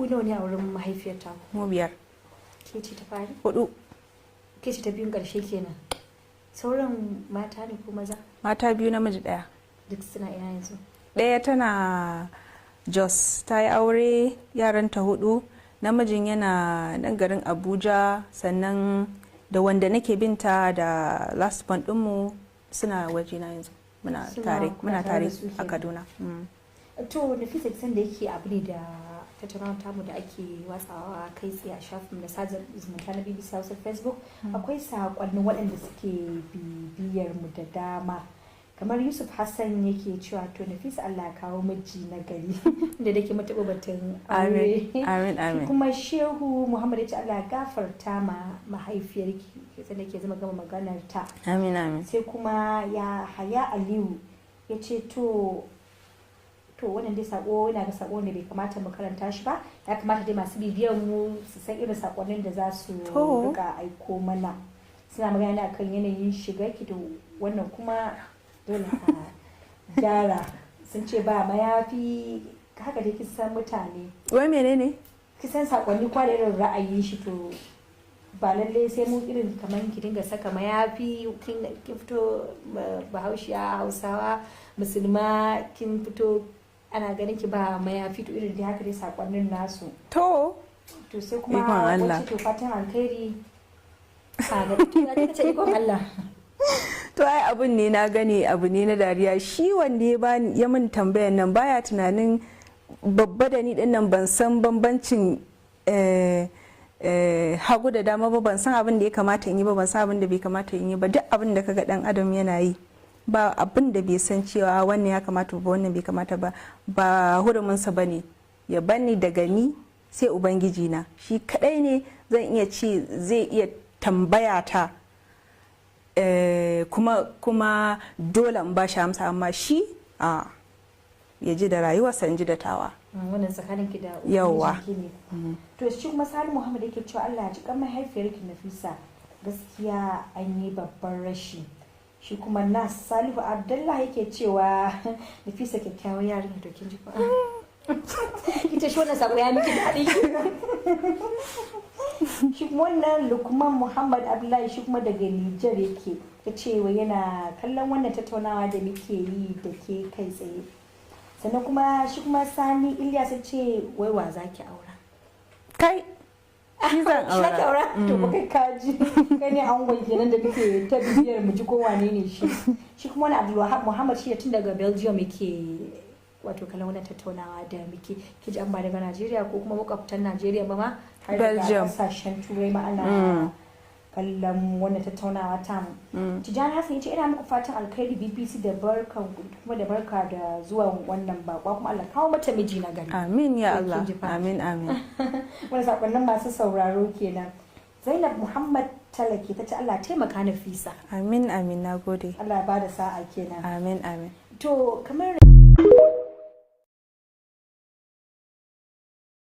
ku nawa ne a wurin mahaifiyarta? Mu 5. Ke ce ta fari? 4. Ke ce ta biyun ƙarshe kenan. Sauran mata ne ko maza? Mata 2 namiji 1. Duk suna ina yanzu? Ɗaya tana Jos, ta yi aure, yaranta 4, namijin yana nan garin Abuja, sannan da wanda nake binta da last month ɗinmu suna wajena yanzu. Muna tare a Kaduna. To Nafisa, kisan da yake abu ne da tattaunawa tamu da ake watsawa kai tsaye a shafin da sada zumunta na BBC Hausa Facebook, akwai sakonnin waɗanda suke bibiyar mu da dama. Kamar Yusuf Hassan yake cewa to Nafisa Allah kawo miji na gari da dake mata batun aure. Amin. Kuma Shehu Muhammad ya ce Allah gafarta ma mahaifiyarki sai nake zama gama maganar ta. Amin. Sai kuma ya Haya Aliyu ya ce to wannan dai sako yana ga sako ne bai kamata mu karanta shi ba, ya kamata dai masu bibiyan mu su san irin sakonnin da za su rika aiko mana. Suna magana akan yanayin shiga ki da wannan kuma dole a gyara. Sun ce ba mayafi haka dai kisan mutane. Wai menene? Kisan sakonni kwa da irin ra'ayin shi to ba lalle sai mu irin kamar ki dinga saka mayafi kin fito Bahaushiya, Hausawa, Musulma kin fito ana ganin ki ba mayafi to irin dai haka dai sakonnin nasu. To sai kuma wacce to fatan alkhairi a ga ta ce ikon Allah. To ai abun ne na gani abu ne na dariya, shi wanda ya min tambayan nan baya tunanin babba da ni dinnan ban san bambancin hagu da dama ba, ban san abin da ya kamata in yi ba, ban san abin da bai kamata in yi ba. Duk abin da kaga dan adam yana yi ba abin da bai san cewa wannan ya kamata ba wannan bai kamata ba huruminsa ba ne. Ya bani daga ni sai ubangiji na, shi kadai ne zan iya ce zai iya tambaya ta kuma dole in ba shi amsa, amma shi ya ji da rayuwarsa in ji da tawa. Wannan tsakanin ki da yawa. To shi kuma Sani Muhammad yake cewa Allah ya ji kan mahaifiyarki Nafisa, gaskiya an yi babban rashi. Shi kuma Nas Salihu Abdullahi yake cewa Nafisa kyakkyawar yarinya, to kin ji fa. Ita shi wannan sako ya miki daɗi. Shi kuma wannan Lukman Muhammad Abdullahi shi kuma daga Nijar yake ta cewa yana kallon wannan tattaunawa da muke yi da ke kai tsaye. Sannan kuma shi kuma Sani Ilyas ya ce wai wa zaki aura? Kai shi zan aura. To ba kai kaji kai ne angon kenan da muke ta bibiyar mu ji ko wane ne shi. Shi kuma wani Abdullahi Muhammad shi tun daga Belgium yake wato kallon wannan tattaunawa da muke kiji an ba daga Najeriya ko kuma makwabtan Najeriya ba ma har da kasashen Turai ma ana kallon wannan tattaunawa ta mu. Tijani Hassan yace ina muku fatan alkhairi BBC da barkan kuma da barka da zuwa wannan bakwa, kuma Allah kawo mata miji na gari. Amin ya Allah. Amin. Wannan sakonnin masu sauraro kenan. Zainab Muhammad Talaki ta ce Allah taimaka Nafisa. Amin nagode. Allah ya bada sa'a kenan. Amin. To kamar